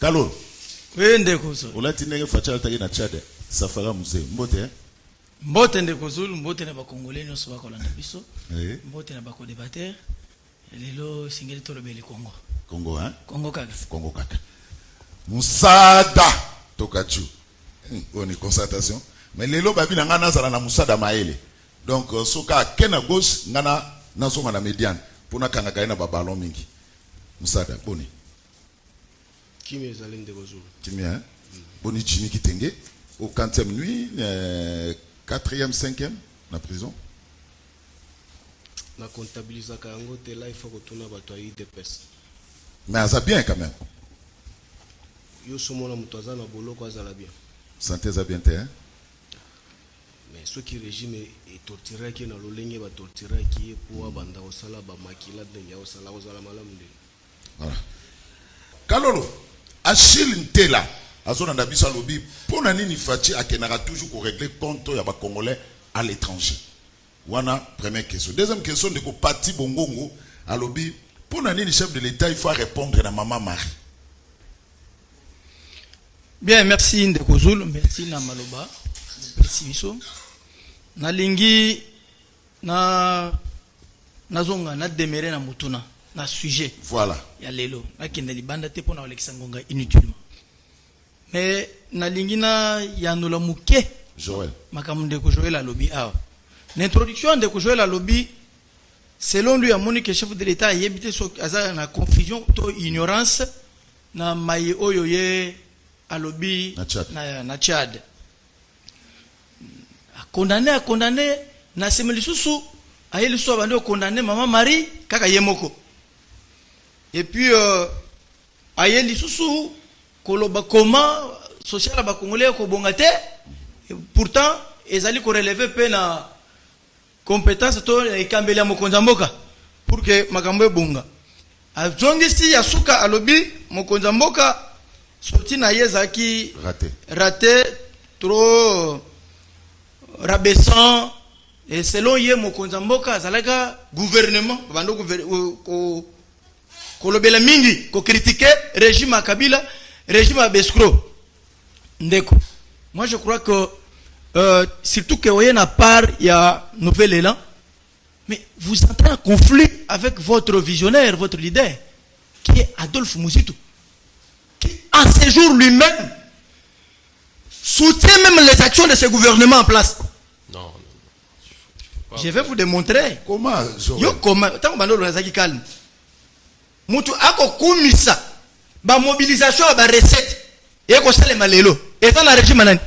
Kalo. Oui, ndeko Zulu. Olati ndenge facha altaki na Tchad. Safara musée. Mbote. Mbote ndeko Zulu, mbote na ba Congolais nyonso bakolanda biso. Mbote na ba co-débatteur. Lelo singeli tolobeli Congo. Congo hein? Congo kaka. Congo kaka. Musada Tokachu. On est constatation. Mais lelo babi na ngana zala na Musada maele. Donc soka kena gauche ngana nazonga na mediane. Pona kanga kaina ba ballon mingi. Musada boni. Kimi ezali ndeko Zulu. Kimi hein? Boni Jimmy Kitenge au 40e nuit 4e 5e na prison. Na comptabiliser kango te là il faut que tuna bato ayi DPS. Mais ça bien quand même. Yo somona muto azana boloko azala bien. Santé ça bien te hein? Mais ce qui régime est torturé qui na lolenge ba torturé qui pour banda osala ba makila ndenge osala ozala malamu ndenge. Voilà. Kalolo Achille Ntela azona na biso lobi pona nini fachi akenaka toujours ko régler compte ya ba congolais à l'étranger. Wana première question. Deuxième question de ko Pati Bongongo alobi pona nini chef de l'état il faut répondre na maman Marie. Bien, merci ndeko Zulu, merci na maloba. Merci biso. Na lingi na zonga na demere na mutuna na sujet. Voilà. Ya lelo na kende libanda te pona Alexandre Ngonga inutilement. Mais na lingi na yanula muke Joël. Makamu ndeko Joël alobi awa. L'introduction de Joël alobi selon lui a moni que chef de l'état a yebité so aza na confusion to ignorance na maye oyo ye alobi na Tchad. A condamné na semeli susu a yeli so bande condamné maman Marie kaka yemoko. Et puis a yeli susu koloba comment social ba congolais ko bongate pourtant ezali ko relever pe na compétence to ekambeli mokonza mboka pour que makambo ebunga azongisi ya suka alobi mokonza mboka sorti na yezaki raté trop rabaissant et selon ye mokonza mboka azalaka gouvernement bando ko lobela mingi ko critiquer régime à Kabila régime à Bescro ndeko. Moi je crois que surtout que vous avez une part, il y a nouvel élan, mais vous entrez en conflit avec votre visionnaire, votre leader, qui est Adolphe Mouzitou, qui en ce jour lui-même soutient même les actions de ce gouvernement en place. Non. Je vais vous démontrer. Comment tant que calme. Moutou ako kumisa ba mobilisation ba recette et ko sale malelo et dans la régime nani.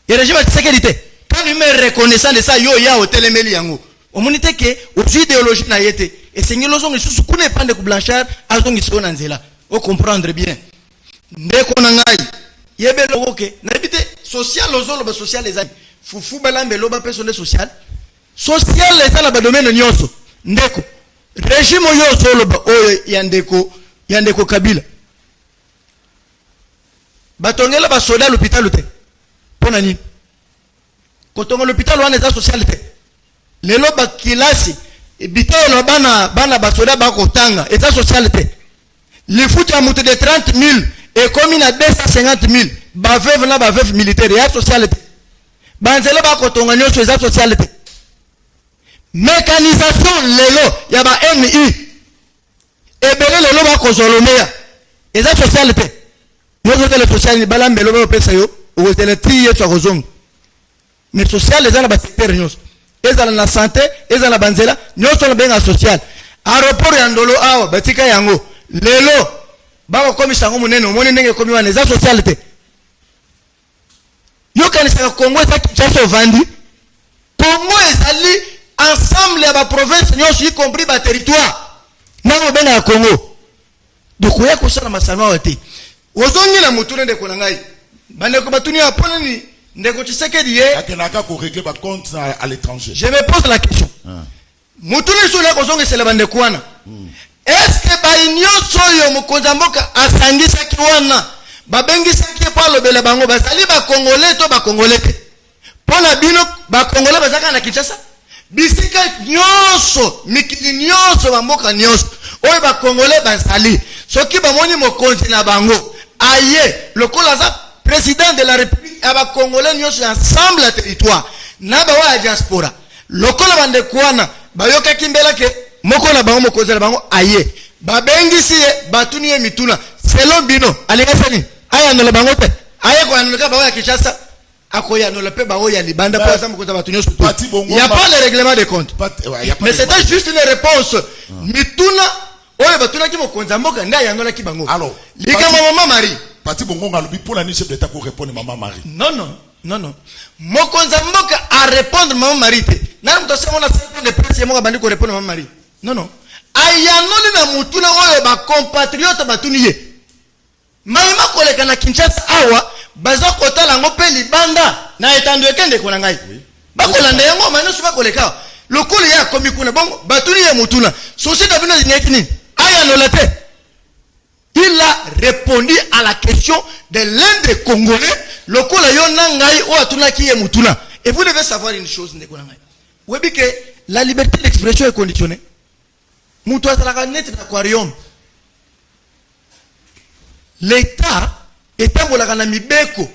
Le régime de sécurité, quand il me reconnaissant de ça, yo ya hôtel Emeli yango. On monite que aux idéologies na yete et seigneur lozong isusu kune pande ku blanchard azong iso na nzela. O comprendre bien. Ndeko na ngai yebe loke na bité social lozolo ba social les amis. Fufu balambe loba personnel social. Social les ala ba domaine nyonso. Ndeko régime yo zolo ba o yandeko Kabila. Batongela ba soda l'hôpital te. Pona nini kotonga l'hôpital wana eza socialité lelo ba kilasi bitelo bana basoda ba kotanga eza socialité le foot ya mutu de 30 000 et comme na 250 000 ba veuve na ba veuve militaire ya socialité banzela ba kotonga nyonso eza socialité mécanisation lelo ya ba MI ebele lelo ba kozolomea eza socialité yo zote le social balambelo ba pesa yo ou c'est le tri et soit mais social les gens la secteur nyos les gens la santé les gens la banzela nyos sont bien social aéroport ya ndolo awa batika yango lelo ba ko komisa ngo munene omoni ndenge komi wana za socialité yo kanisa Congo ça qui vandi Congo ezali ensemble ya ba province nyos y compris ba territoire nango benga Congo donc ya ko sala masano wate ozongi na mutune de konangai bande ko batuni apona ni ndeko Tshisekedi ye akenaka ko régler ba compte à l'étranger. Je me pose la question. Mutune sula ko zonge sele bande kwana. Est-ce que ba inyoso yo mokonza mboka asangisa kiwana babengisa ki pa lobele bango bazali ba congolais to ba congolais te. Pona bino ba congolais bazaka na Kinshasa bisika nyonso mikili nyonso ba mboka nyonso oyo ba congolais bazali soki bamoni mokonzi na bango aye lokola za président de la république aba congolais nyonso ensemble ya territoire na ba wa diaspora lokola bande kuana bayoka kimbela ke moko na bango mokonzi na bango aye babengisi ye batuni ye mituna selon bino alingasani aya no le bango te aye ko anoleka ba wa Kinshasa akoya no le pe ba ya libanda pour ça mokonzi batuni yo surtout il y a pas le règlement de compte mais c'était juste une réponse mituna oyo batuna ki mokonzi mboka nda ya nola ki bango alors likama maman Marie Pati Bongo ngalobi pour la chef d'état pour répondre maman Marie. Non. Mokonza mboka à répondre maman Marie. Na mto sema na sema de presse moka bandi ko répondre maman Marie. Non. Ayanoli na mutuna oyo ba compatriote batuniye. Maima koleka na Kinshasa awa baza kotala ngope libanda na etando ekende ko na ngai. Bakolanda yango mano suba koleka. Lokolo ya komi kuna bongo batuniye mutuna. Société bino nyekini. Ayanola te. Il a répondu à la question de l'un des Congolais, le Congolais Yonangai ou Atunaki et Mutuna. Et vous devez savoir une chose, oui, que la liberté d'expression est conditionnée. Moutoua net d'aquarium. L'État est un bolagana mibeko.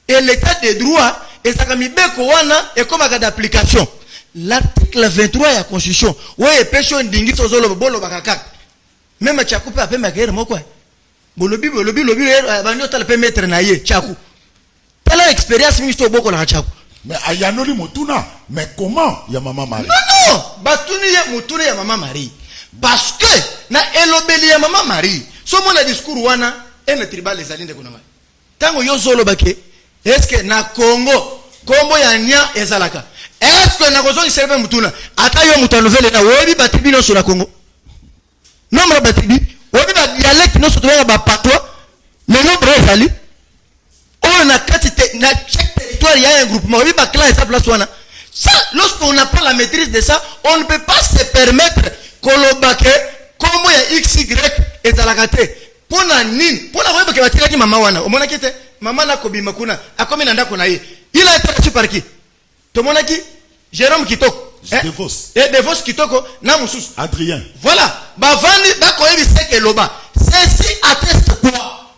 Et l'État des droits est un mibeko wana et comme un cas d'application. L'article 23 de la Constitution, ouais, pécho ndingi sozolo bolo bakakak. Même Tchakou peut appeler ma guerre, moi quoi. Bolobi, banyo tala peut mettre naïe, Tchakou. T'as l'expérience, ministre Boko la Tchakou. Mais Ayanoli Motuna, mais comment ya maman Marie? Non, Batuni ya Motuna ya maman Marie. Parce que, na elobeli ya maman Marie, so mon discours wana, et le tribal les alines de Konama. Tango yo zolo bake, est-ce que na Congo, Kombo ya nya ezalaka? Est-ce que na gozo iserbe Motuna? Ata yo Moutanouvel na webi batibino sur la Congo? Non, mais batibi, webi ba dialecte no sotoya ba patois, le nombre est sali. On a quantité, na chaque territoire il y a un groupement, webi ba clan et sa place wana. Ça, lorsqu'on n'a pas la maîtrise de ça, on ne peut pas se permettre kolobake comment il y a XY et zalakate. Pona nin, pona webi ke batira ki mama wana. Omona kete, mama na kobima kuna, akomi na ndako na ye. Il a été reçu par qui? Tomona ki? Jérôme Kitoko. Devos. Et Devos Kitoko, na mususu. Adrien. Voilà. Bavani, bakoyebi seke loba. Ceci atteste quoi?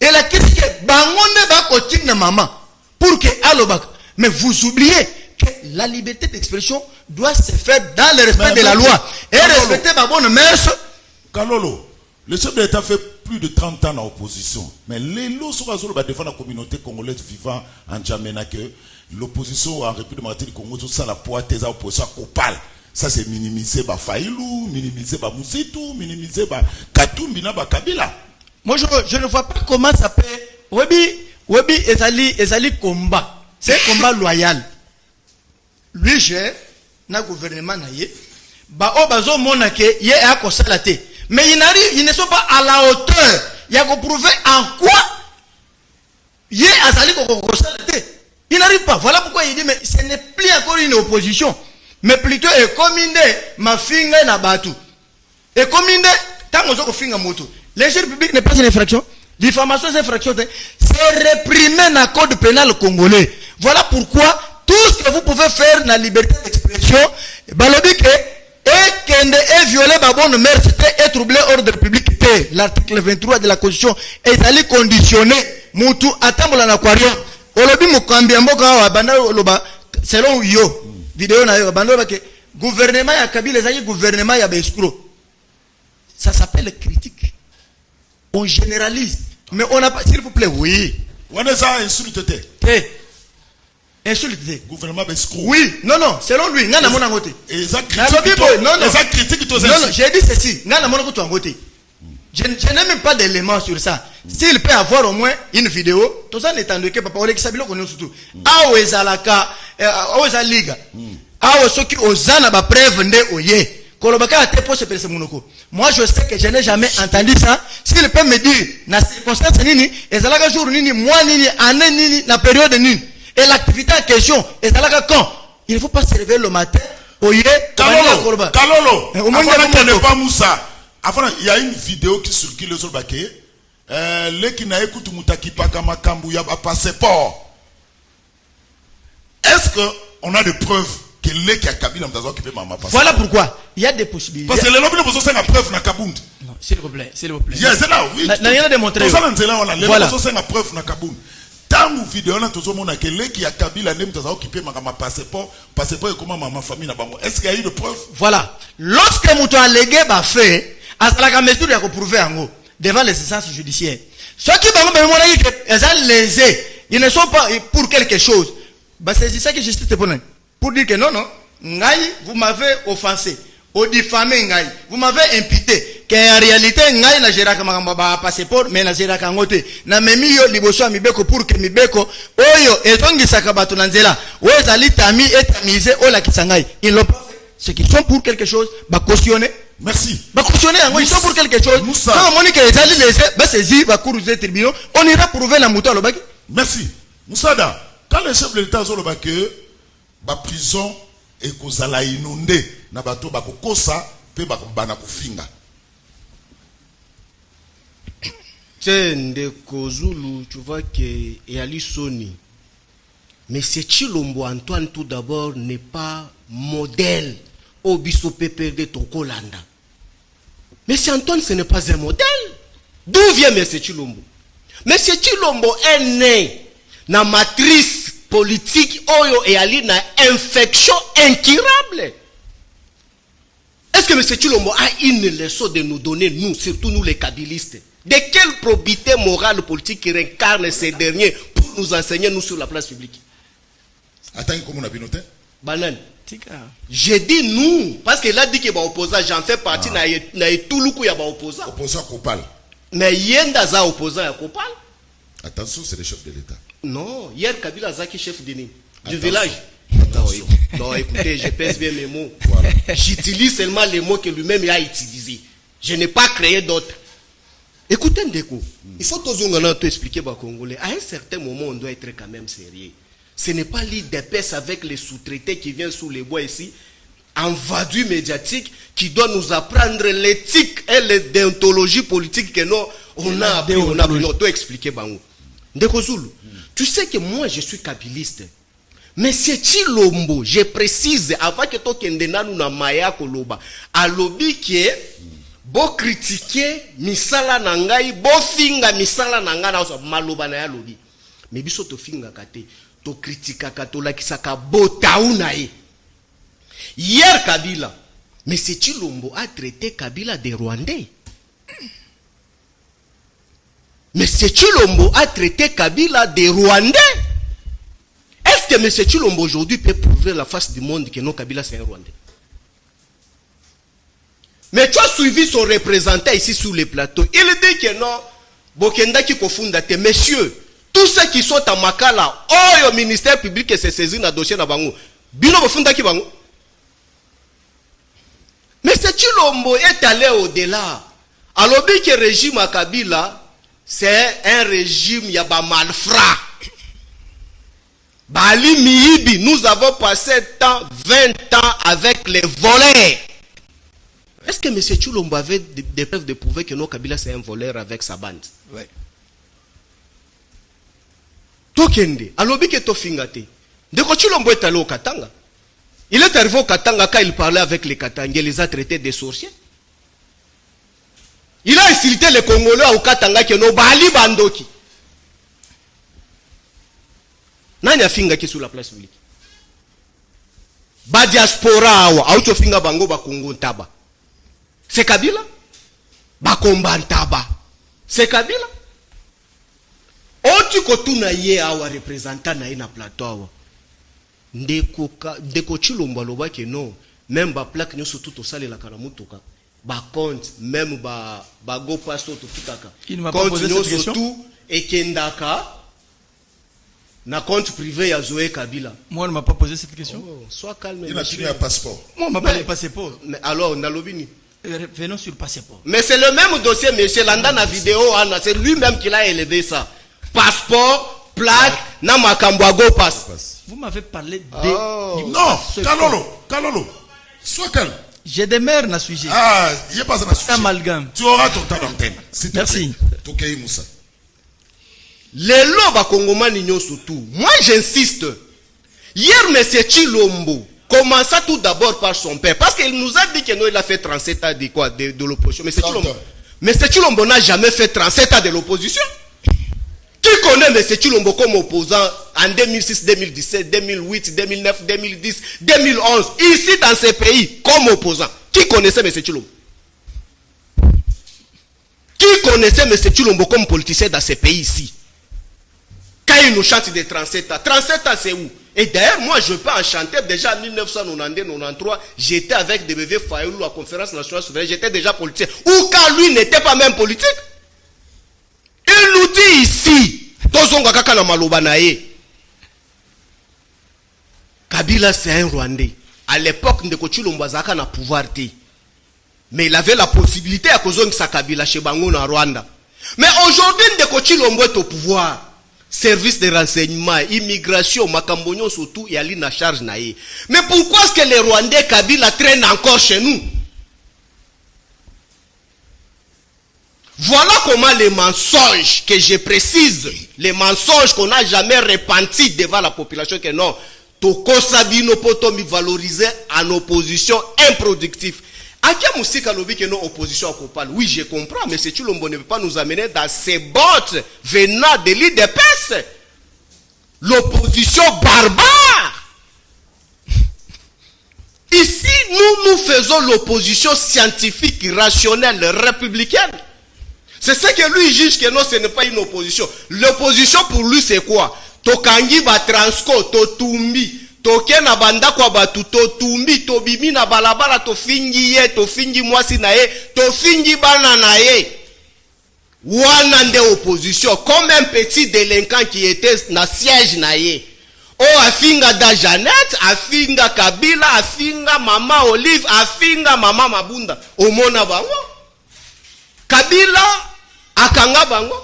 Et la question est, bangone bakotik na maman. Pour que alobak. Mais vous oubliez que la liberté d'expression doit se faire dans le respect de la loi. Et respecter ma bonne mère. Kalolo, le chef de l'État fait plus de 30 ans en opposition. Mais les lots sont à défendre la communauté congolaise vivant en Djamena que l'opposition en République démocratique du Congo, tout ça, la pointe des oppositions copal. Ça, c'est minimiser ba Faïlou, minimiser ba Moussitou, minimiser ba Katumbi, ba Kabila. Moi, je ne vois pas comment ça peut. Webi, ezali combat. C'est un combat loyal. Lui, j'ai, na gouvernement na ye, ba obazo monake, ye a konsalate. Mais ils ne sont pas à la hauteur. Il y a qu'on prouver en quoi ye azali konsalate. Il n'arrive pas. Voilà pourquoi il dit, mais ce n'est plus encore une opposition. Mais plutôt, et comme il ma finger na batu. Et comme il tant qu'on finger moto. L'injure publique n'est pas une infraction. Diffamation, c'est une infraction. C'est réprimé dans le code pénal congolais. Voilà pourquoi tout ce que vous pouvez faire dans la liberté d'expression, balobi que, et kende est violé par bonne mère, c'était troubler l'ordre public. L'article 23 de la Constitution est allé conditionner Moutou attendre l'aquarium. Olobi mukambi mboka wa banda loba selon yo vidéo na yo banda ke gouvernement ya Kabila ezali gouvernement ya escroc. Ça s'appelle critique. On généralise mais on n'a pas, s'il vous plaît, oui. On est ça insulte insulte gouvernement escroc. Oui, non, selon lui ngana mona ngote. Et ça critique. Non, j'ai dit ceci, ngana mona ngote ngote. Je n'ai même pas d'éléments sur ça. S'il peut avoir au moins une vidéo, tout ça n'étant que papa Olek Sabilo connaît surtout. Awe zalaka, awe zaliga. Awe soki ozana ba preuve nde oye. Kolobaka a te pose pese munoko. Moi je sais que je n'ai jamais entendu ça. S'il peut me dire na circonstance nini, ezalaka jour nini, mois nini, année nini, na période nini. Et l'activité en question, ezalaka quand? Il ne faut pas se réveiller le matin. Oye, Kalolo. On ne pas Moussa. Avant, il y a une vidéo qui circule sur le baquet. Qui n'a écouté Moutaki Pakamakambu, il y a un passeport. Est-ce qu'on a des preuves keleki ya Kabila mtazo occupé mama passeport. Voilà pourquoi il y a des possibilités. Parce que les lobbies ne besoin de preuve na Kabund. Non, s'il vous plaît, s'il vous plaît. Yes, c'est là, oui. N'a rien démontré. Ça là, voilà. Les Voilà. lobbies besoin de preuve na Kabund. Tangu vidéo na tozo mona keleki ya Kabila nem mtazo occupé mama passeport et comment ma famille na bango. Est-ce qu'il y a eu de preuves? Voilà. Lorsque mutu allégué ba fait, asalaka mesure ya ko prouver ango devant les instances judiciaires. Ceux qui bango be mona que ils ont lésé, ils ne sont pas pour quelque chose. Bah c'est ça que justice te pour dire que non, Ngaï, vous m'avez offensé, au diffamé Ngaï, vous m'avez imputé, qu'en réalité Ngaï n'a géré comme un passeport, mais n'a géré qu'un côté. N'a même mis yo liboso à mibeko pour que mibeko, oyo, et donc il s'accabate nanzela, oyo zali tami et tamisé, o la kisangaï. Ils l'ont pas fait. Ceux qui sont pour quelque chose, bah cautionner. Merci. Bah cautionner, ils sont pour quelque chose. Moussa. Quand on dit que les alliés laissés, bah saisi, bah courrouser tribunaux, on ira prouver la mouton à l'obaki. Merci. Moussada, quand le chef de l'État a dit que la prison est kozala inondée, na bato ba kokosa pe ba bana kofinga. Tende Kozulu, tu vois que Yali Soni. Mais c'est Chilombo Antoine tout d'abord n'est pas modèle au biso PPD Tokolanda. Mais c'est Antoine, ce n'est pas un modèle. D'où vient M. Chilombo? M. Chilombo est né dans la matrice politique oyo et ali na infection incurable. Est-ce que M. Chilombo a une leçon de nous donner, nous, surtout nous les kabylistes? De quelle probité morale politique qui incarne ces derniers pour nous enseigner, nous, sur la place publique? Attends, comment on a bien noté? Banane. J'ai dit nous, parce qu'il a dit qu'il va opposant, j'en fais partie, na etuluku ya ba opposant. Opposant Kopal. Mais yenda za opposant ya Kopal. Attention, c'est le chef de l'État. Non, hier Kabila Zaki chef du Attention. village. Attention. Non, écoutez, je pèse bien mes mots. Voilà. J'utilise seulement les mots que lui-même a utilisés. Je n'ai pas créé d'autres. Écoutez Ndeko, il faut tout expliquer aux Congolais. À un certain moment, on doit être quand même sérieux. Ce n'est pas l'île d'épaisse avec les sous-traités qui viennent sous les bois ici, en vadue médiatique, qui doit nous apprendre l'éthique et la déontologie politique que nous, on a appris, on doit expliquer. Ndeko Zulu, tu sais que moi je suis kabiliste. Mais c'est Chilombo, je précise, avant que toi nous na maya koloba, à lobby qui est, bo critiquer misala nangai, bo finga misala nangai na maloba na ya lobby. Mais biso to finga kate, to critika katola kisaka botauna e. Hier Kabila, mais c'est Chilombo a traité Kabila de Rwandais. Mais c'est Chilombo a traité Kabila de Rwandais. Est-ce que M. Chilombo aujourd'hui peut prouver la face du monde que non, Kabila c'est un Rwandais? Mais tu as suivi son représentant ici sur les plateaux. Il dit que non, Bokenda qui confondate, messieurs, tous ceux qui sont à Makala, oh, le ministère public se saisit dans le dossier na bango. Bino Bofunda qui bango. Mais ce Chilombo est allé au-delà. Alors que le régime à Kabila, c'est un régime yaba malfrat. Bali Miibi, nous avons passé 20 ans avec les voleurs. Est-ce que M. Chilombo avait des preuves de prouver que non, Kabila c'est un voleur avec sa bande? Oui. Tokende, alobi ke tofingate. Ndeko Chilombo est allé au Katanga. Il est arrivé au Katanga quand il parlait avec les Katangais, il les a traités de sorciers. Il a insulté les Congolais au Katanga que no bali bandoki. Nani a finga ki sur la place publique? Ba diaspora awa, auto finga bango ba Congo ntaba. C'est Kabila? Ba komba ntaba. C'est Kabila? Oti kotuna ye awa représentant na ina plateau awa. Ndeko Chilombo aloba ke non, même ba plaque nyoso tout osale la karamutoka. Ba compte, même ba go passo to futaka. Il ne m'a pas posé cette question. Tout et kendaka na compte privé ya Zoé Kabila. Moi, on ne m'a pas posé cette question. Oh, sois calme. Il a tenu un passeport. Moi, on m'a pas de passeport. Mais alors, on a l'obini. Venons sur le passeport. Mais c'est le même dossier, monsieur Landa na vidéo, c'est lui-même qui l'a élevé ça. Passeport, plaque, na makambo go passe. Vous m'avez parlé de... Oh. Non, Kalolo. Sois calme. J'ai des mères na sujet. Ah, il n'y a pas un sujet. Amalgame. Tu auras ton temps d'antenne. Merci. Tokei Moussa. Les lobes à Congomani surtout. Moi j'insiste. Hier, M. Chilombo Commençant tout d'abord par son père. Parce qu'il nous a dit que non, il a fait 37 ans de quoi? De l'opposition. Mais M. Tshilombo n'a jamais fait 37 ans de l'opposition. Qui connaît M. Tshilombo comme opposant en 2006, 2017, 2008, 2009, 2010, 2011, ici dans ces pays, comme opposant? Qui connaissait M. Tshilombo? Qui connaissait M. Tshilombo comme politicien dans ces pays ici? Quand il nous chante des 37 ans, 37 ans c'est où? Et d'ailleurs, moi je peux en chanter déjà en 1992-93, j'étais avec DBV Fayoulou à la conférence nationale souveraine, j'étais déjà politicien. Ou quand lui n'était pas même politique. Il nous dit ici, Kabila c'est un Rwandais. À l'époque, Ndeko Tshilombo azaka na pouvoir té. Mais il avait la possibilité à cause de sa Kabila chez Bango en Rwanda. Mais aujourd'hui, Ndeko Tshilombo est au pouvoir. Service de renseignement, immigration, Makambonyo surtout, et Ali na charge naïe. Mais pourquoi est-ce que les Rwandais Kabila traînent encore chez nous? Voilà comment les mensonges que je précise, les mensonges qu'on n'a jamais repentis devant la population, que non, Toko Sabino Potomi valorisé en opposition improductif. Akia Moussika Lobi que non opposition à Kopal. Oui, je comprends, mais Tshilombo ne peut pas nous amener dans ces bottes venant de l'IDPS. L'opposition barbare. Ici, nous faisons l'opposition scientifique, rationnelle, républicaine. C'est ce que lui juge que non, ce n'est pas une opposition. L'opposition pour lui, c'est quoi? Tokangi ba transco, totumbi. Toke na banda kwa batu, totumbi, tobimi na balabala, tofingi ye, tofingi mwasi na ye, tofingi bana na ye. Wana nde opposition, comme un petit délinquant qui était na siège na ye. Oh, afinga da Jeannette, afinga Kabila, afinga Mama Olive, afinga Mama Mabunda. Omona bango. Kabila, akanga bango.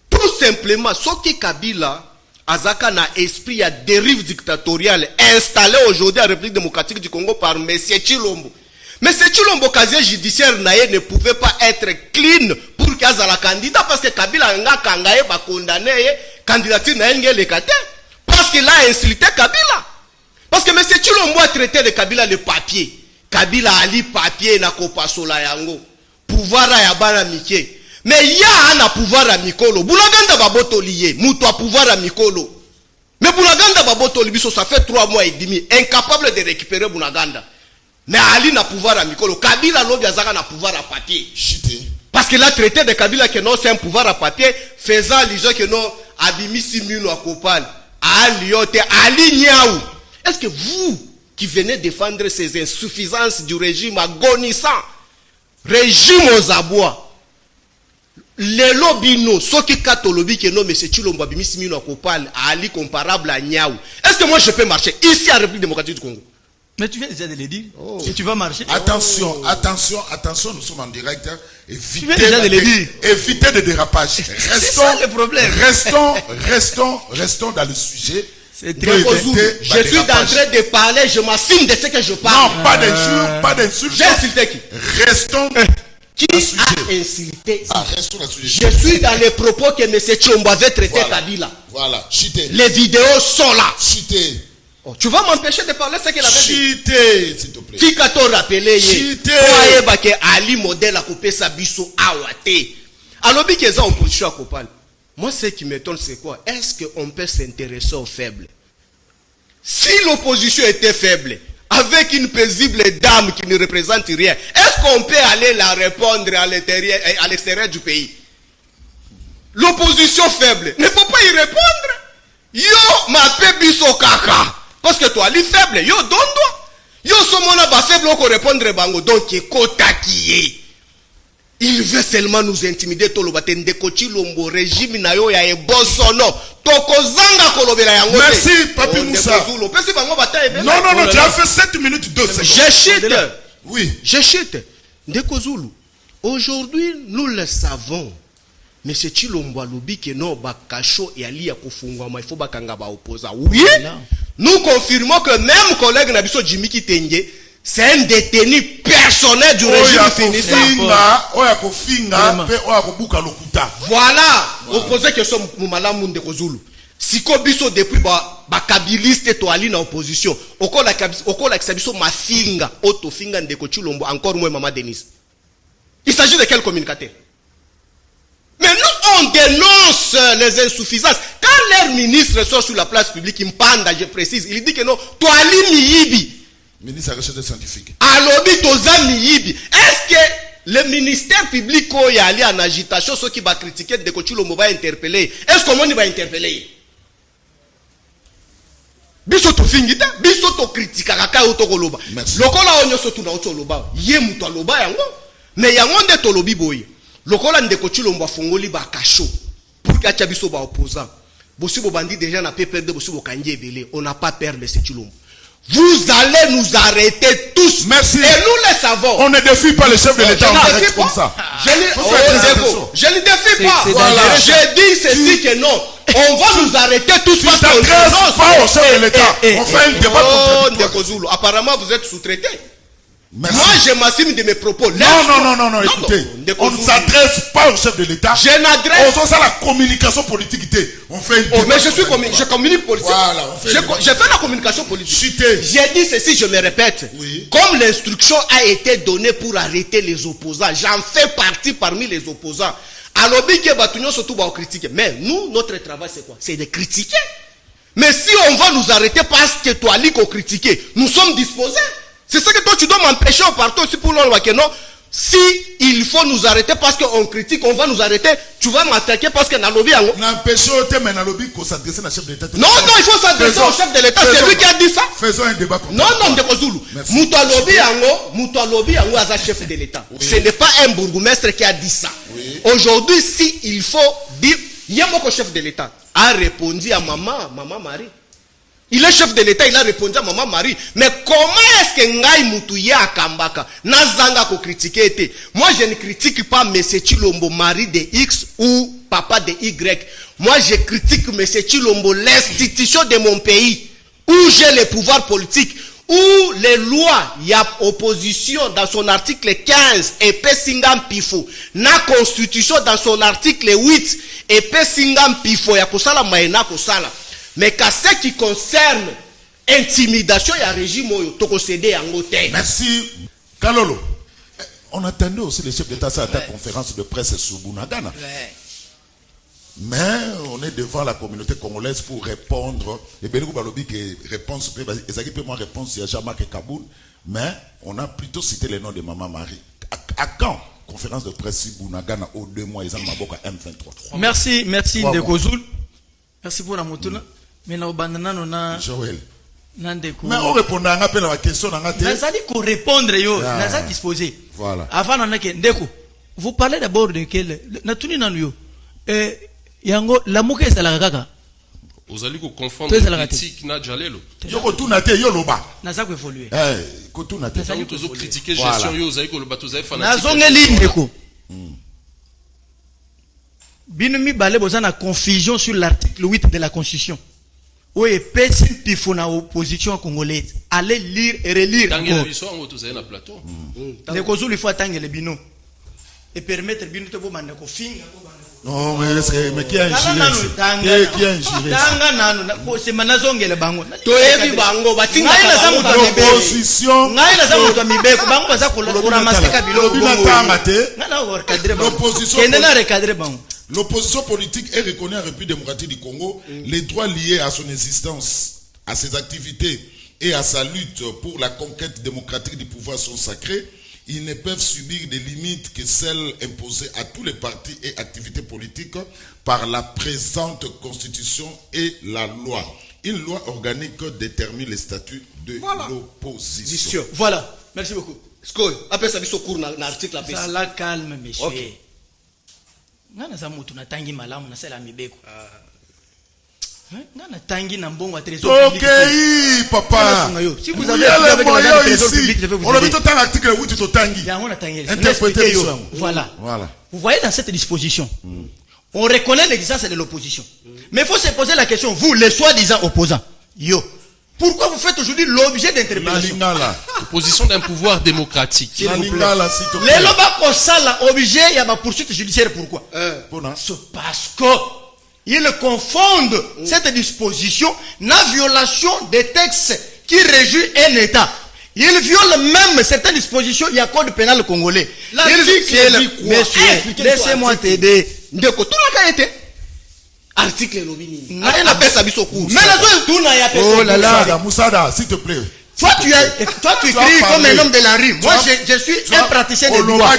Tout simplement, ce qui Kabila, Azaka na esprit à dérive dictatoriale installé aujourd'hui en République démocratique du Congo par M. Tshilombo. M. Tshilombo, casier judiciaire naïe ne pouvait pas être clean pour qu'il y ait la candidat parce que Kabila nga kangaye ba condamné candidature naïe le kate parce qu'il a insulté Kabila. Parce que M. Tshilombo a traité de Kabila le papier. Kabila ali papier na kopasola yango. Pouvoir ya bana mike. Mais il y a un pouvoir à Mikolo. Boulaganda baboto lié. Mouto a pouvoir à Mikolo. Mais Boulaganda baboto libiso, ça fait 3 mois et demi. Incapable de récupérer Boulaganda. Mais Ali n'a pouvoir à Mikolo. Kabila Lobi Azaka n'a pouvoir à papier. Parce qu'il a traité de Kabila que non, c'est un pouvoir à papier. Faisant les gens que non, Abimi Simino à Kopal. Ali Yote, Ali Niaou. Est-ce que vous, qui venez défendre ces insuffisances du régime agonissant, régime aux abois, les lobino, ceux qui kato lobby que non, M. Tshilombo Abimisi Mino Kopal, Ali comparable à Niaou. Est-ce que moi je peux marcher ici en République démocratique du Congo? Mais tu viens déjà de le dire. Et tu vas marcher. Attention, nous sommes en direct. Tu viens déjà de le dire. Évitez des dérapages. C'est ça le problème. Restons dans le sujet. Je suis en train de parler, je m'assume de ce que je parle. Non, pas d'insulte. J'ai insulté qui? Restons. Qui a insulté? Restons dans le sujet. Je suis dans les propos que M. Tshilombo avait traité Kabila. Voilà, chité. Les vidéos sont là. Chité. Oh, tu vas m'empêcher de parler ce qu'il avait dit. Chité, s'il te plaît. Qui a rappelé? Chité. Ali modèle a coupé sa biso awate. Alors, bien qu'ils ont opposition à Kopal. Moi, ce qui m'étonne, c'est quoi? Est-ce qu'on peut s'intéresser aux faibles? Si l'opposition était faible, avec une paisible dame qui ne représente rien, est-ce qu'on peut aller la répondre à l'extérieur du pays? L'opposition faible ne peut pas y répondre. Yo, ma biso kaka. Parce que toi, les faibles, yo, donne-toi. Yo, somona ba faible, on peut répondre bango. Donc, kota qui est. Il veut seulement nous intimider. Ndeko Tshilombo régime na yo ya ebosono. Tokozanga kolobela yango. Merci, Papi Moussa. Non, tu as fait 7 minutes 2 secondes. Je chute. Oui. Je chute. Ndeko Zulu. Aujourd'hui, nous le savons. Mais c'est Tshilombo alobi que non, bakacho et ali ya kufungwa ma il faut bakanga ba opposa. Oui. Nous confirmons que même collègue Nabiso Jimmy Kitenge, c'est un détenu personnel du régime finissant. Voilà. Opposé que son Moumala Ndeko Zulu. siko biso depuis bakabiliste toali na opposition okola kisabiso mafinga otofinga ndeko Chilombo encore moins Maman Denise. Il s'agit de quel communicateur? Mais nous on dénonce les insuffisances. Quand leur ministre sort sur la place publique, il mpanda, je précise, il dit que non, toali miyibi. Ministre de la recherche scientifique. Alobi toza miyibi. Est-ce que le ministère public qui est allé en agitation, ceux qui va critiquer de Chilombo va interpeller? Est-ce qu'on va interpeller? Biso to fingita, biso to kritika kaka otokoloba. Lokola onyo sotu na otoloba. Ye muto aloba yango. Mais yango nde tolobi boye. Lokola ndeko Chilombo afongoli ba kasho. Pour kacha biso ba opposant. Bosi bo bandi déjà na peuple de bosi bo kangi ebele. On n'a pas peur de ce Chilombo. Vous allez nous arrêter tous. Merci. Et nous le savons. On ne défie pas le chef de l'État. On arrête comme ça. Je ne défie pas. Voilà. Je dis ceci que non. On va nous arrêter tous parce qu'on ne pas au chef de l'État. On fait un débat contradictoire. Apparemment, vous êtes sous-traité. Merci. Moi, je m'assume de mes propos. Non, écoutez. On ne s'adresse pas au chef de l'État. Je n'adresse pas. On fait la communication politique. On fait un débat. Mais je communique politique. Voilà, je fais la communication politique. Cité. J'ai dit ceci, je me répète. Oui. Comme l'instruction a été donnée pour arrêter les opposants, j'en fais partie parmi les opposants. Alors, surtout critiquer. Mais nous, notre travail, c'est quoi? C'est de critiquer. Mais si on va nous arrêter parce que toi, qu'on critiquer, nous sommes disposés. C'est ça que toi, tu dois m'empêcher en partant aussi pour l'on que non. Si il faut nous arrêter parce qu'on critique, on va nous arrêter, tu vas m'attaquer parce que Nalobi a... N'empêchons mais Nalobi qu'on s'adresse à chef de l'État. Non, il faut s'adresser au chef de l'État. C'est lui qui a dit ça. Faisons un débat. Non, Ndeko Moutalobi Ango a chef de l'État. Oui. Ce n'est pas un bourgmestre qui a dit ça. Oui. Aujourd'hui, si il faut dire, Yamoko chef de l'État a répondu à maman Marie. Il est chef de l'État, il a répondu à Maman Marie. Mais comment est-ce que Ngai Moutouye à Kambaka Nazanga ko critiquer? Moi, je ne critique pas M. Chilombo, mari de X ou papa de Y. Moi, je critique M. Chilombo, l'institution de mon pays, où j'ai le pouvoir politique, où les lois, il y a opposition dans son article 15, et Singam Pifo. Na constitution dans son article 8, et Singam Pifo. Ya kosala maena kosala. Mais qu'à ce qui concerne intimidation, il y a un régime qui a cédé en hôtel. Merci. Kalolo, on attendait aussi le chef d'État à ta conférence de presse sur Bunagana. Mais on est devant la communauté congolaise pour répondre. Et bien, réponse, réponse, il y a Jean-Marc et Kaboul. Mais on a plutôt cité le nom de Maman Marie. À quand conférence de presse sur Bunagana au 2 mois, ils ont Maboka M23. Merci Ndeko Zulu. Merci pour la motuna. Mais na obandana na Joël. Nandeko. Mais on répond à la question dans la tête. Nazali ko répondre yo, nazali disposé. Voilà. Avant on a que Ndeko. Vous parlez d'abord de quel natuni nanu yo. Yango la muke ezala kaka. Ozali ko confondre critique na jalelo. Yo ko tuna te yo loba. Naza ko évoluer. Ko tuna te. Nazali ko critiquer gestion yo ozali ko loba tozali fanatique. Nazongeli Ndeko. Binumi balé bozana confusion sur l'article 8 de la Constitution. Où est personne qui faut na opposition congolaise. Allez lire et relire. Tanguela biso ngo tozali na plateau. Ndeko Zulu il faut attendre le bino et permettre bino te bomanda ko finga ko banda. Non mais qui a injuré? Qui a injuré? Tanga nanu c'est manazongela bango. Toyebi bango batinga l'opposition. Ngai na zango to mibeko bango baza ko ramasika biloko. Ngana recadrer bango. L'opposition. Kendena recadrer bango. L'opposition politique est reconnue en République démocratique du Congo. Les droits liés à son existence, à ses activités et à sa lutte pour la conquête démocratique du pouvoir sont sacrés. Ils ne peuvent subir des limites que celles imposées à tous les partis et activités politiques par la présente constitution et la loi. Une loi organique détermine les statuts de l'opposition. Voilà. Merci beaucoup. Skoy, après ça, il cours dans l'article. Ça la calme, monsieur. Okay. Ngana za mutu na tangi malamu na sela mibeko. Ngana tangi na mbongo à trésor public. OK, papa. Si vous avez avec la trésor public, je vais vous on a vu tout un article 8 to tangi. Ya on a tangi. Interpréter voilà. Vous voyez dans cette disposition. On reconnaît l'existence de l'opposition. Mais il faut se poser la question, vous les soi-disant opposants. Yo. Pourquoi vous faites aujourd'hui l'objet d'interpellation? Opposition d'un pouvoir démocratique. Les lobas qu'on sala obligé, il y a ma poursuite judiciaire. Pourquoi? C'est parce que ils confondent cette disposition na violation des textes qui régissent un État. Ils violent même certaines dispositions du code pénal congolais. Monsieur, laissez-moi t'aider. Article Lobini. Mais oh là là. Moussada, s'il te plaît. Toi tu cries comme un homme de la rue. Moi je suis un praticien de droit.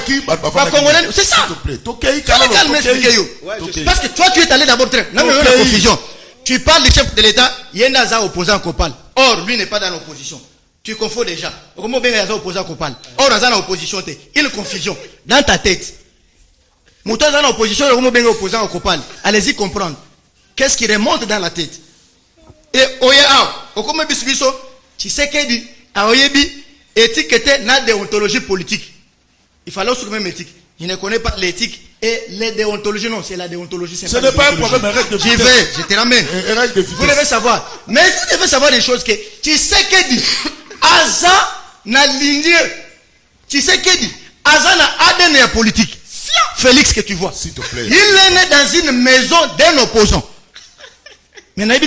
C'est ça. Parce que toi tu es allé d'abord très. Non mais la confusion. Tu parles du chef de l'État, il y a un opposant Copal. Or lui n'est pas dans l'opposition. Tu confonds déjà. Comment bien il y a opposant Copal. Or il y a opposition. Il y a confusion dans ta tête. Mouton dans l'opposition, comment bien opposant au Copal. Allez-y comprendre. Qu'est-ce qui remonte dans la tête? Et oya, comment bisbiso, tu sais qu'il dit, à oyebi, éthique était la déontologie politique. Il fallait aussi même éthique. Je ne connais pas l'éthique et les déontologies. Non, c'est la déontologie. Ce n'est pas un problème, règle de vitesse. J'y vais, je te ramène. Vous devez savoir. Mais vous devez savoir des choses que, tu sais qu'il dit, Aza n'a ligne. Tu sais qu'il dit, Aza n'a ADN politique. Félix que tu vois. S'il te plaît. Il est né dans une maison d'un opposant. Mais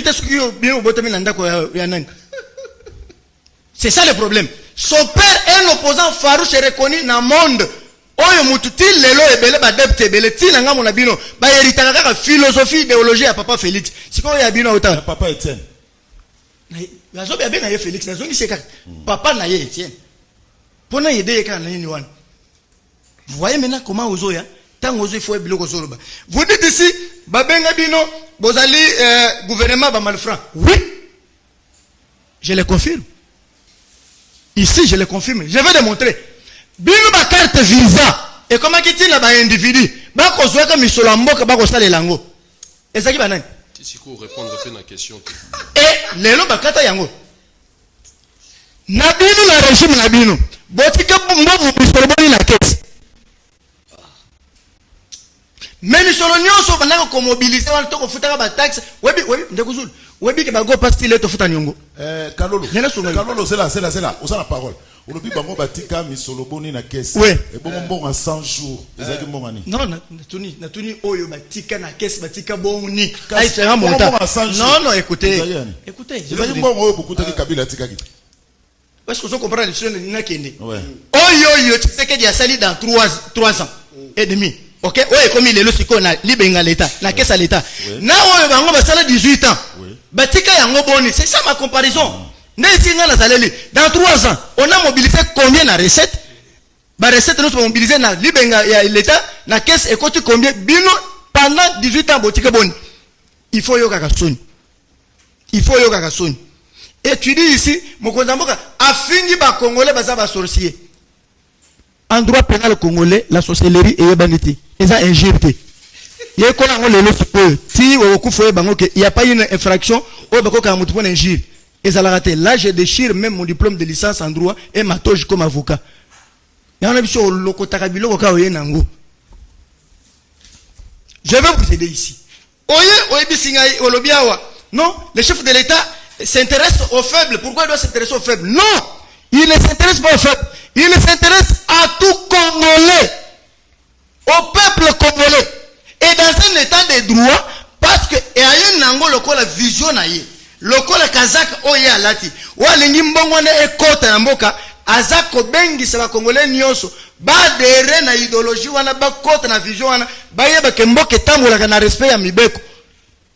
c'est ça le problème. Son père est un opposant farouche et reconnu dans le monde. Oyo mututi lelo ebele ba depte ebele tina nga mona bino ba héritaka kaka philosophie idéologie ya papa Félix. Siko ya bino autant. Papa Étienne. Na zo bien na ye Félix na zo ni seka. Papa na ye Étienne. Pona yede ka na ni wana. Vous voyez maintenant comment ozoya tant ozo il faut biloko zoloba. Vous dites ici babenga bino bozali gouvernement ba malfranc. Oui. Je le confirme. Ici je le confirme. Je vais démontrer. Bino ba carte visa et comment qu'il na ba individu ba ko zoka misolo mboka ba ko sala lango. Ezaki banani? Tisiko répondre à la question. Et lelo ba kata yango. Na bino na régime na bino. Botika mbovu misolo boni na kesi. Mais misolo nyonso banako ko mobiliser wala to ko futaka ba taxe. Webi ndekuzulu. Webi ke ba go pastile to futa nyongo. Kalolo. Kalolo c'est là. On a la parole. Olobi bango batika misolo boni na caisse. Et bon en 100 jours. Ezaki mbongani. Non, natuni oyo batika na caisse batika boni. Ai c'est un montant. Non, écoutez. Ezaki mbongo oyo beaucoup de Kabila tikaki. Est-ce que vous comprenez le sujet de Nakende? Oyo, tu sais qu'il y a sali dans 3 ans et demi. OK? Ouais, comme il est le siko na libenga l'état, na caisse à l'état. Na oyo bango ba sala 18 ans. Batika yango boni, c'est ça ma comparaison. Dans 3 ans, on a mobilisé combien de recettes? La recette nous mobilisé dans l'État, la caisse et coûte combien? Bino pendant 18 ans, il faut yoga kasoni. Et tu dis ici, Mokozamboka, a fini ba Congolais ba sorcier. En droit pénal congolais, la sorcellerie est banité. Ils ont injecté. Il y a il n'y a pas une infraction, il y a une injure. Et ça l'a raté. Là, je déchire même mon diplôme de licence en droit et ma toge comme avocat. Je vais vous aider ici. Non, le chef de l'État s'intéresse aux faibles. Pourquoi il doit s'intéresser aux faibles? Non, il ne s'intéresse pas aux faibles. Il s'intéresse à tout Congolais, au peuple congolais. Et dans un état de droit, parce que il y a une angle la vision naïe. Lokola kazak oya lati walingi mbongo na ekota na mboka azako bengi saba congolais nyonso ba dere na idéologie wana ba kota na vision wana ba yeba ke mboka tambola na respect ya mibeko.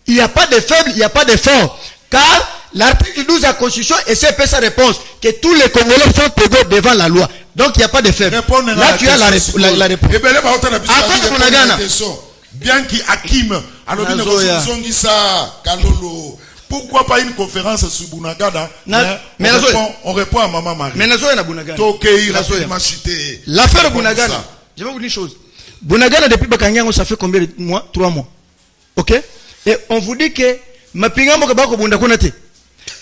Il n'y a pas de faible, il n'y a pas de fort, car l'article 12 de la constitution essaie de sa réponse que tous les Congolais sont égaux devant la loi. Donc il n'y a pas de faible. Là tu as la réponse. Bien qui Hakim alors Kalolo. Pourquoi pas une conférence sur Bunagana? On répond à Maman Marie. Mais l'affaire Bunagana, je vais vous dire une chose. Bunagana depuis Bakanyango, ça fait combien de mois? 3 mois. Ok? Et on vous dit que Mapinga Mokabako Bundakonate.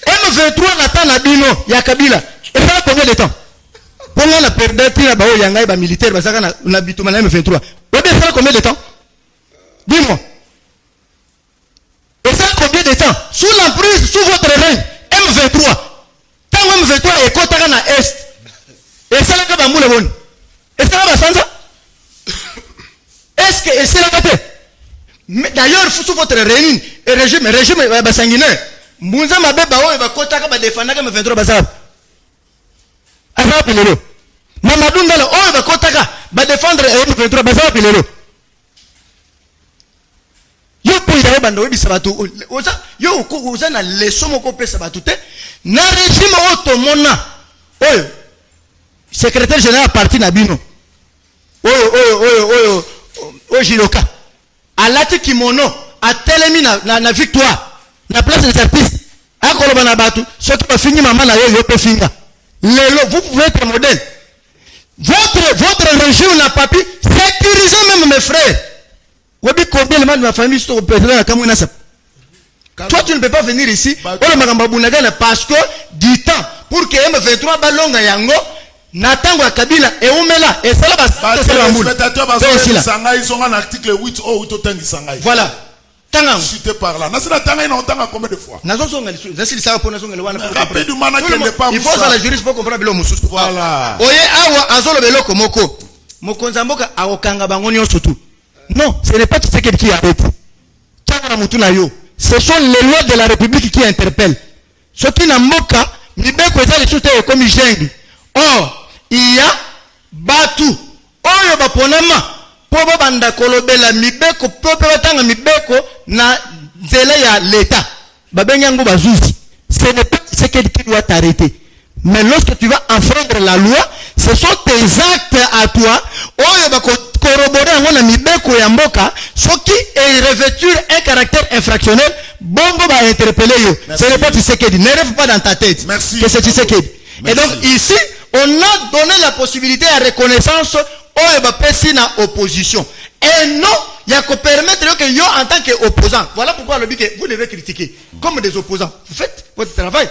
M23 n'attend la bino, ya Kabila. Et ça a combien de temps? Pour la perdre, il y a un militaire, il y a un habitant M23. Ça a combien de temps? Dis-moi. Et ça combien de temps? Sous l'emprise, sous votre règne, M23. Tant M23 est côté à l'Est. Et ça là moule bon. Et ça va sans ça? Est-ce que c'est la paix? Mais d'ailleurs, sous votre régime sanguinaire, Mounza Mabeba Oyo va kotaka ba défendre comme 23 basab. Asa pilelo. Mamadou Ndala Oyo va kotaka ba défendre 23 basab pilelo. Yo pour y bando bi sabatu. Yo oza na leçon moko pesa batute. Na régime otomona. Oyo secrétaire général parti na bino. Oyo Jiloka. Alati kimono a telemi na victoire na place des artistes akoloba na batu soki ba fini maman na yo pe finga lelo vous pouvez être modèle votre régime na papi sécurisant même mes frères webi combien de membres de ma famille sont au président na kamuna sap toi tu ne peux pas venir ici on makamba bunagana parce que du temps pour que M23 balonga yango na tango ya Kabila eumela esala ils sont en article 8 ou 8 sangai. Voilà. Tanga chuté par là. Nasina tanga ina tanga combien de fois? Nazo songa zasili ça pour nazo ngele wana. Rapidement na kende pas. Il faut ça la juriste pour comprendre bilo mususu. Voilà. Oye awa azolo beloko moko. Mokonza mboka akokanga bango nyonso tout. Non, ce n'est pas tout ce qui arrête. Tanga mutu na yo. Ce sont les lois de la République qui interpellent. Ce qui na mboka mibeko ezali tout comme jengi. Or il y a batu oyo baponama po banda kolobela mibeko po batanga mibeko na nzela ya l'état babenyango bazuzi. Ce n'est pas ce qui doit t'arrêter, mais lorsque tu vas enfreindre la loi, ce sont tes actes à toi oyo bako corroborer ngona mibeko ya mboka soki et revêtir un caractère infractionnel bongo ba interpeller yo. Ce n'est pas ce qui dit, ne rêve pas dans ta tête. Merci. Que c'est ce qui dit. Et donc ici on a donné la possibilité à reconnaissance aux na opposition. Et non, il y a qu'à permettre que yo en tant qu'opposant. Voilà pourquoi le but que vous devez critiquer comme des opposants. Vous faites votre travail.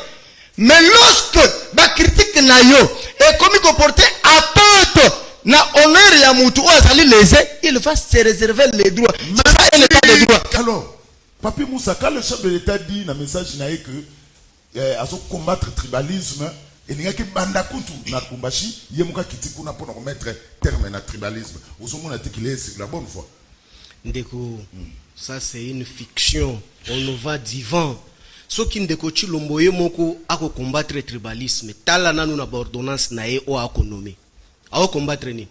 Mais lorsque la critique na yo est comme comporté à perte na honneur ya mutu azali lésé, il va se réserver les droits. C'est ça un état de droit. Alors, Papi Moussa, quand le chef de l'État dit dans le message que à combattre le tribalisme, et il y a que Bandakutu na Kumbashi, il y a muka kitikuna pour remettre terme à tribalisme. Vous avez dit qu'il est la bonne fois. Ndeko, ça c'est une fiction. On nous va divan. Ce qui ndeko chilomboye moko ako combattre le tribalisme. Tala nanu na ordonnance na e o akonomé. A combattre ni.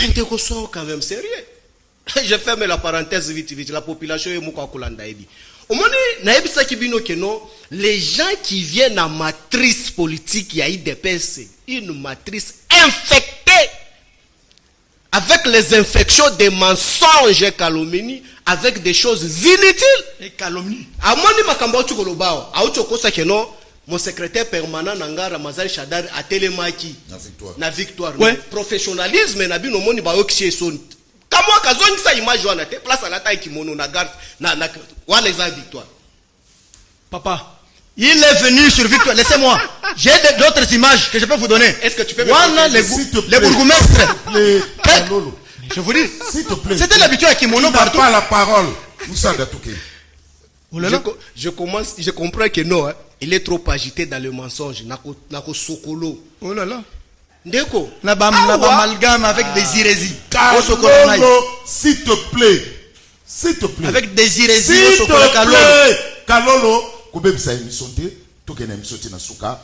Ndeko sont quand même sérieux. Je ferme la parenthèse vite. La population est moko akolanda ebi. Au moment les gens qui viennent en matrice politique, il y a IDPS, une matrice infectée avec les infections des mensonges et calomnies, avec des choses inutiles. Et calomnie. Mon secrétaire permanent Nangara Mazal Shadar a télémaki na victoire. Ouais. Professionnalisme na bino moni ba oksie son. Kamo kazoni sa image wana te place à la taille kimono na garde na wana za victoire. Papa, il est venu sur victoire. Laissez-moi. J'ai d'autres images que je peux vous donner. Est-ce que tu peux me wana les bourgmestres. Je vous dis, s'il te plaît. c'était l'habitude à kimono partout. Pas la parole. Moussa Datouké. Je comprends que non, hein. Il est trop agité dans le mensonge. Nako sokolo. Oh là là. Ndeko. La amalgame avec des hérésies. Kalolo, s'il te plaît. S'il te plaît. Avec des hérésies. S'il te plaît. Kalolo, koube bisa émission te, toke na émission te na souka,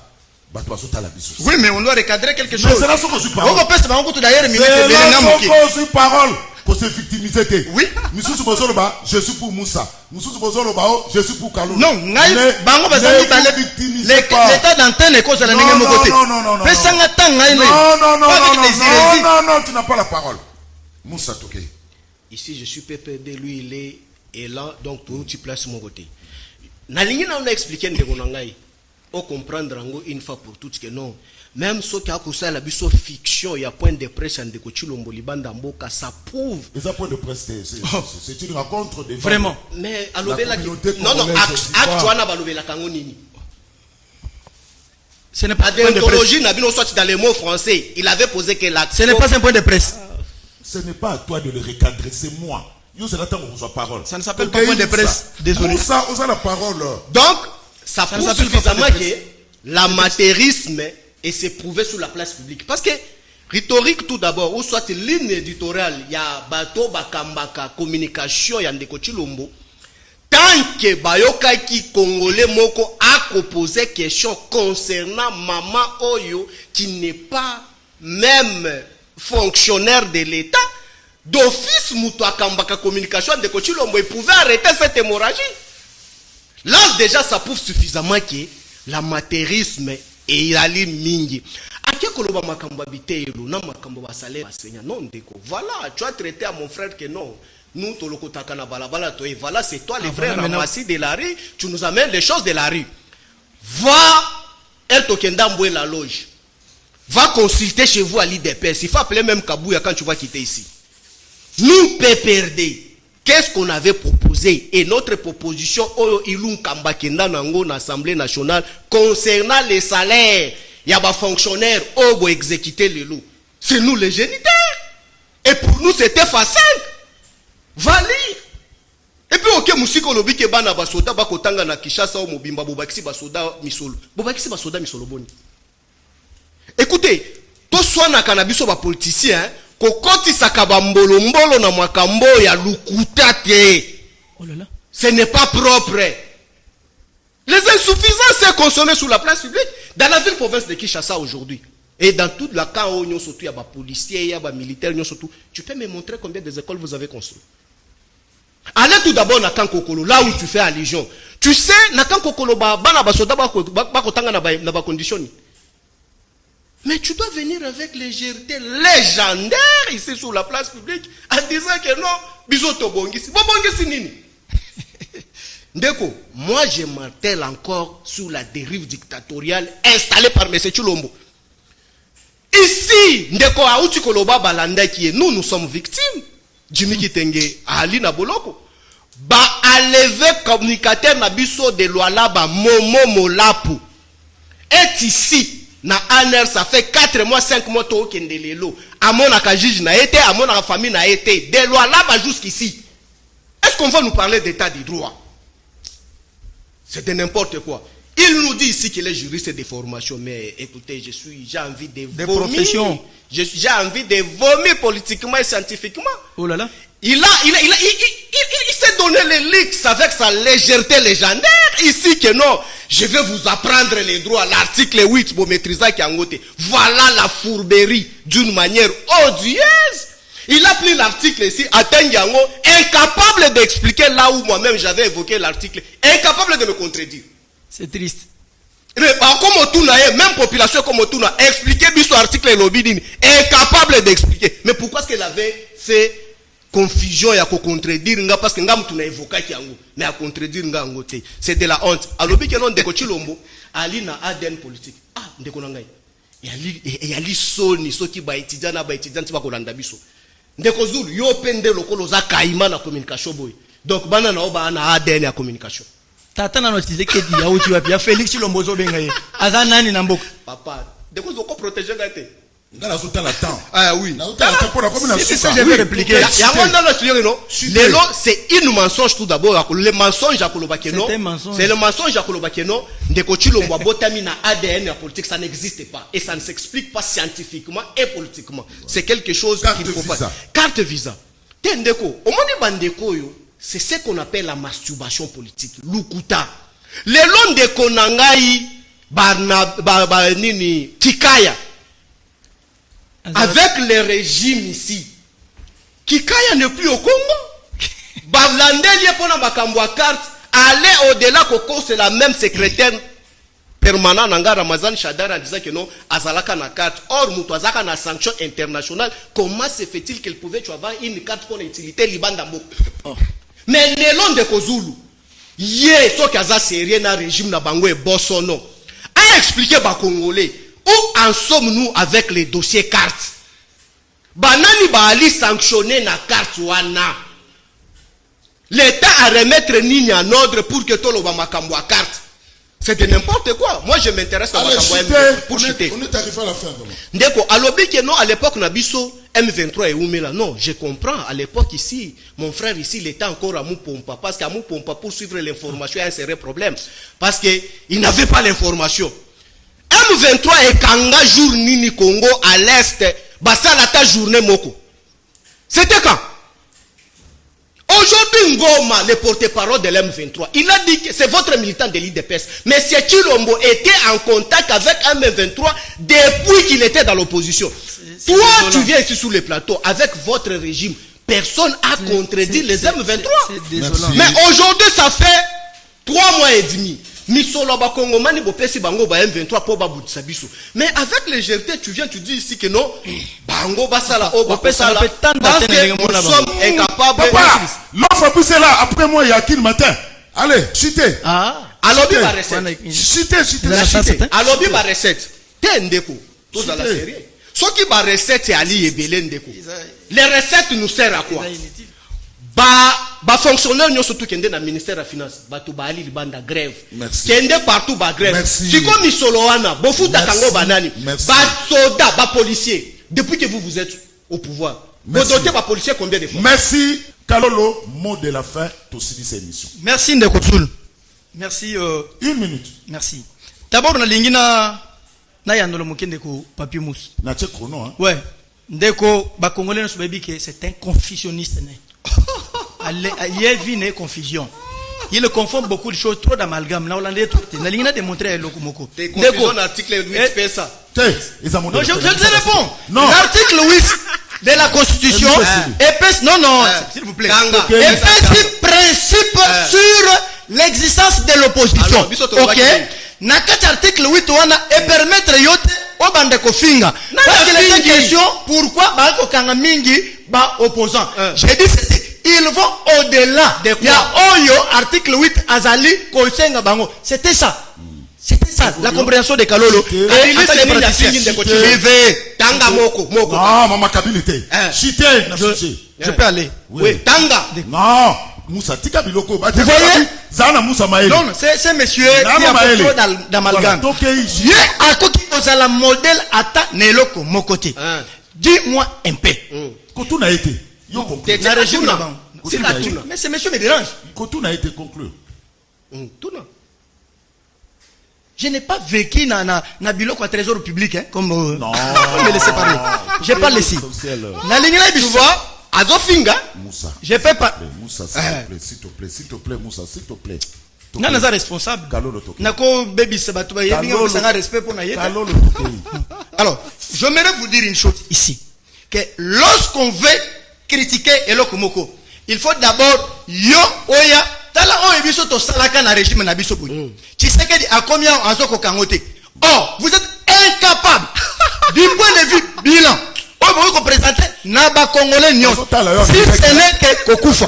bato basota la biso. Oui, mais on doit recadrer quelque chose. Mais c'est là ce qu'on suit parole. C'est là ce qu'on suit parole. Pour se victimiser. Oui. Moussou Bozoloba, je suis pour Moussa. Moussou Bozoloba, je suis pour Kalolo. Non, l'état d'antenne est cause à la ligne de côté. Non, tu n'as pas la parole. Moussa Toké. Ici, je suis PPD, lui, il est là, donc tu places mon côté. Na ligne, on a expliqué de Gonangaï. On comprendre une fois pour toutes que non. Même ce qui a causé la fiction, il y a point de presse en Dekochilombo Libanda Mboka, ça prouve. Et ça point de presse, c'est une rencontre de vraiment. Mais à l'obéla non, actuellement, à l'obéla Kangonini. Ce n'est pas un point de presse. Nabino soit dans les mots français, il avait posé que la. Ce n'est pas un point de presse. Ce n'est pas à toi de le recadrer, c'est moi. Yo, c'est l'attente qu'on reçoit parole. Ça ne s'appelle pas point de presse. Désolé. Ça, on a la parole. Donc, ça prouve suffisamment que l'amateurisme et c'est prouvé sur la place publique. Parce que Rhétorique tout d'abord, ou soit ligne éditoriale, il y a bateau, bakambaka, communication, il y a Ndeko Chilombo. Tant que Bayokaki Congolais Moko a posé question concernant Maman Oyo, qui n'est pas même fonctionnaire de l'État, d'office Moutoua Kambaka communication de Kochilombo, il pouvait arrêter cette hémorragie. Là déjà ça prouve suffisamment que l'amateurisme est allé mingi. Akekoloba makambo bitelo na makambo basale basenya non ndeko. Voilà, tu as traité à mon frère que non. Nous tolokotaka na balabala to et voilà, c'est toi les frères ramassis de la rue, tu nous amènes les choses de la rue. Va El Tokenda Mboué la loge. Va consulter chez vous à l'IDPS. Il faut appeler même Kabouya quand tu vas quitter ici. Nous, PPRD, qu'est-ce qu'on avait proposé? Et notre proposition, Ilun Kambakenda Nango, l'Assemblée nationale, concernant les salaires, il y a des fonctionnaires, qui exécuter les loups. C'est nous les géniteurs. Et pour nous, c'était facile. Va lire. Et puis, ok, Moussiko Lobi Kebana Basoda, Bakotanga na Kishasa, Mobimba, Bobakisi Basoda, Misolo. Bobakisi Basoda, Misolo Boni. Écoutez, tout soit na cannabis ba politicien, kokoti sakaba mbolo mbolo na makambo ya lukutate. Oh là là. Ce n'est pas propre. Les insuffisances c'est consommé sur la place publique dans la ville province de Kinshasa aujourd'hui. Et dans toute la camp où surtout il y a des policiers, il y a des militaires, surtout. Tu peux me montrer combien des écoles vous avez construit? Allez tout d'abord na camp Kokolo, là où tu fais allusion. Tu sais, na camp Kokolo bana basoda bakotanga na ba condition. Mais tu dois venir avec légèreté légendaire ici sur la place publique en disant que non, bisoto bongisi. Bongisi nini? Ndeko, moi je martèle encore sur la dérive dictatoriale installée par M. Chilombo. Ici, Ndeko Aouti Koloba Balanda qui est nous sommes victimes. Jimmy Kitenge, Ali Naboloko. Ba enlever communicateur Nabiso de Luala ba Momo Molapu. Est ici. Na ANR, ça fait 4 mois, 5 mois, to kendelelo. À mon akajij na été, à mon famille na été. Des lois là-bas jusqu'ici. Est-ce qu'on va nous parler d'état de droit? C'est de n'importe quoi. Il nous dit ici qu'il est juriste de formation, mais écoutez, j'ai envie de vomir. Professions. J'ai envie de vomir politiquement et scientifiquement. Oh là là. Il s'est donné les leaks avec sa légèreté légendaire. Ici que non, je vais vous apprendre les droits. L'article 8, vous maîtrisez qui en voilà la fourberie d'une manière odieuse. Il a pris l'article ici, Yango, incapable d'expliquer là où moi-même j'avais évoqué l'article, incapable de me contredire. C'est triste. Mais comme Otuna, même population comme Otuna, expliquer biso article et l'obidine, incapable d'expliquer. Mais pourquoi est-ce qu'elle avait fait confusion ya ko contredire nga parce que nga mtu na évoquer kiango mais à contredire nga ngote c'est de la honte alobi ke non Ndeko Chilombo ali na ADN politique ndeko ngai yali soni soki ba étudiant na ba étudiant ba kolanda biso Ndeko Zulu yo pende lokolo za kaima na communication boy donc bana na oba na ADN ya communication tata na notice ke di ya uti wapi ya Félix Chilombo zo benga ye aza nani na mboka papa Ndeko zo ko protéger ngate. Ah oui. C'est ça, je vais répliquer. C'est une mensonge tout d'abord. Le mensonge à Kolobakeno. C'est le mensonge à Kolobakeno. Ndeko Chilombo botami na ADN politique, ça n'existe pas. Et ça ne s'explique pas scientifiquement et politiquement. C'est quelque chose qu'il faut pas. Carte visa. Ndeko, au moni bandeko yo, c'est ce qu'on appelle la masturbation politique. Lukuta. Le long de Konangai, Nini, Tikaya. Avec le régime ici, Kikaya n'est plus au Congo. Bablandeli pona makambo carte, aller au-delà Koko, c'est la même secrétaire permanent Nanga Ramazan Shadar en disant que non, Azalaka na carte. Or, Moutouazaka na sanction internationale. Comment se fait-il qu'elle pouvait avoir une carte pour l'utilité Libandambo? Mais le long de Kozulu, yé, so kaza sérieux na régime na bango et Bossono, a expliqué ba Congolais. Où en sommes-nous avec les dossiers cartes? Banani Bali sanctionné na carte wana. L'État a remettre Nini en ordre pour que tout le monde makambo à carte. C'est de n'importe quoi. Moi je m'intéresse à makambo pour chuter. On est arrivé à la fin. Ndeko, alobi que non, à l'époque Nabiso M23 et Oumela. Non, je comprends. À l'époque ici, mon frère ici, il était encore à Moupompa. Parce qu'à Moupompa, pour suivre l'information, il y a un sérieux problème. Parce qu'il n'avait pas l'information. M23 et Kanga jour Nini Congo à l'est, basala ta journée moko. C'était quand? Aujourd'hui, Ngoma, le porte-parole de l'M23, il a dit que c'est votre militant de l'IDPS. Mais M. Chilombo était en contact avec M23 depuis qu'il était dans l'opposition. Toi, désolant. tu viens ici sur le plateau avec votre régime. Personne n'a contredit les M23. C'est désolant. Mais aujourd'hui, ça fait 3 mois et demi. Misolo ba Kongomani bo pesi bango ba M23 po ba boutisa biso. Mais avec légèreté, tu viens, tu dis ici que non, bango basala o ba Pesa pesala. pe tanda Parce tena que ndenge nous mona sommes bango. incapables. Papa, l'offre poussée là, après moi, il y a qui le matin? Allez, chutez. Ah. Alobi Cité. ba recette. Chutez, chutez. La chutez. chute. Alobi ba recette. Te ndeko. Tous dans la Cité. série. Ce qui ba recette c'est Ali et Belé ndeko. Les recettes nous servent à quoi? Ba fonctionnaire nous surtout kende na ministère de la finance batu ba ali libanda grève. Merci. Kende partout ba grève. Merci. Siko misolo wana bofuta Merci. kango banani. Merci. Ba soda ba policier depuis que vous êtes au pouvoir. Vous Merci. dotez ba policier combien de fois? Merci. Kalolo, mot de la fin, tout cette émission. Merci Ndeko Tsoul. Merci. 1 minute. Merci. D'abord, na lingi na yandolo mokende ko papier mousse. Na tche chrono, hein. Ouais. Ndeko ba congolais no baby que c'est un confusionniste né. Il y a une confusion. Il confond beaucoup de choses, trop d'amalgame. Na Hollandais tout. Na lingi na démontrer le komoko. Des confusions l'article 8 pesa. Ils ont Non, je te réponds. Non. L'article 8 de la Constitution épaisse, non, s'il vous plaît. Kanga. Épaisse principe sur l'existence de l'opposition. Alors, biso to Ok. waki. Na kati article 8 wana et permettre yote o bande ko finga. Na Parce qu'il était fingi. question pourquoi ba ko kanga mingi ba opposant. J'ai dit ceci. Ils vont au-delà. De Il y a Oyo article 8 azali kosenga bango. C'était ça. C'était ça, la compréhension de Kalolo. C'était- Et Attends, les il y a praticiens. fini de C'était- Vivez. Tanga moko. Non, maman Kabilité. Chutez, na sujet. Je peux aller. Oui. Tanga. Non, Moussa, tika biloko. Vous voyez? Zana Moussa Maël. Non, c'est monsieur Nano qui a Maël. beaucoup d'amalgame. Voilà, Tokei. Ye akoki kozala modèle ata neloko mokote. Hein. Dis-moi un peu. Kotou n'a été. Yo conclu. T'es- Na régime Tuna. là-bas. C'est la tuna. Mais ce monsieur me dérange. Kotou n'a été conclu. Tuna. Je n'ai pas vécu na biloko à trésor public hein, comme Non. Vous me laissez parler. Je parle ici. Na lingina Tu biso. vois, Azofinga. Moussa. Je fais pas. Moussa, s'il te plaît, s'il te plaît, Moussa, s'il te plaît. Nga naza responsable. Kalolo Tokei. Nako baby sabato ba yebi nga sanga respect pour na yeta. Kalolo Tokei. Alors, j'aimerais vous dire une chose ici. Que lorsqu'on veut critiquer Eloko Moko, il faut d'abord, yo, oya, tala o ebiso to salaka na régime na biso bouni. Tshisekedi a combien en zoko kangote. Or, vous êtes incapable, du point de vue bilan, vous vous présentez Naba Congolais Nyon. Si ce n'est que Kokufa.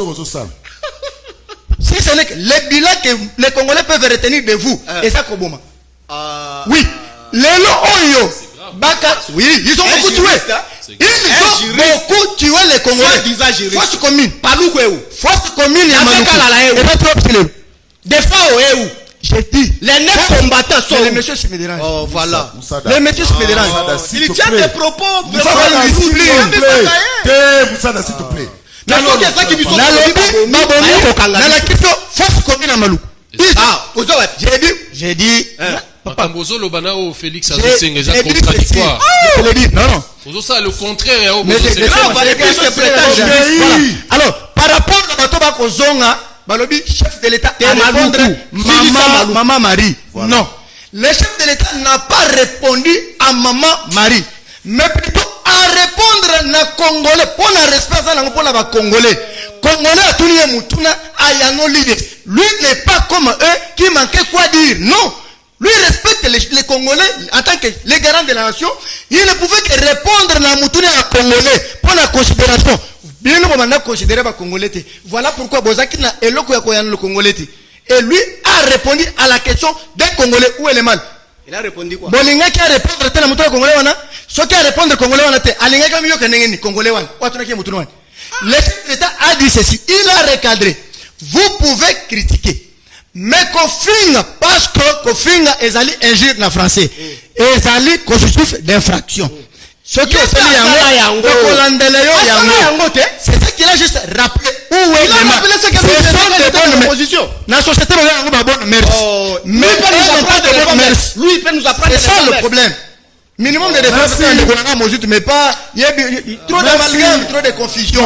Si ce n'est que le bilan que les Congolais peuvent retenir de vous, et ça Koboma. Oui, les Oyo, Baka, oui, ils ont beaucoup tué. Ils ont beaucoup tué les Congolais. Force commune. Force commune, et pas trop petit. Des fois, j'ai dit, les 9 combattants sont. Les messieurs se me dérangent. Oh, voilà. Les messieurs se me dérangent. Il tient des propos. Moussada, s'il te plaît. Moussada, s'il te plaît. Mais il faut que ça qui lui sont force commune à Malou. J'ai dit, Makambozo Lobana ou Félix j'ai Azoseng dit est contradictoire. je l'ai dit, non, non. Ozo ça le contraire ya Mais Obozo c'est- c'est grave, grave. Voilà. Alors, par rapport à Batoba Kozonga, Balobi, chef de l'État, a répondre Maman Marie. Non. Le chef de l'État n'a pas répondu à Maman Marie, mais plutôt à répondre na Congolais. Pour la respect, ça n'a pas la Congolais. Congolais a tout lié Moutuna, Ayano Lide. Lui n'est pas comme eux qui manquaient quoi dire. Non. Lui respecte les Congolais en tant que les garants de la nation. Il ne pouvait que répondre na Moutuna à Congolais pour la considération. Bien le moment considéré par Congolais. Voilà pourquoi Bozaki n'a eloko ya koyana le Congolais. Et lui a répondu à la question des Congolais. Où est le mal? Il a répondu quoi? Bolinga qui a répondu à la Moutuna Congolais wana. Ce qui a répondu Congolais wana te. Alinga qui a mis au Kanengeni Congolais wana. Ouatuna qui est Moutuna wana. Le chef d'État a dit ceci. Il a recadré. Vous pouvez critiquer. Mais Kofinga, parce que Kofinga est allé injure na français. Est allé constitutif d'infraction. Ce qui est c'est ça qu'il a juste rappelé. Où est le mal? Ce sont des bonnes positions. La société bonne merci. Mais Lui, il peut nous apprendre c'est ça le problème. Minimum de défense, mais pas. Trop d'amalgame, trop de confusion.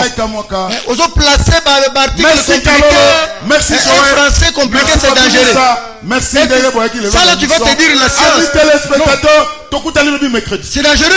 Aux autres placés par l'article compliqué. Merci, français compliqué, c'est dangereux. Merci, ça là, tu vas te dire la science. Téléspectateurs, c'est dangereux.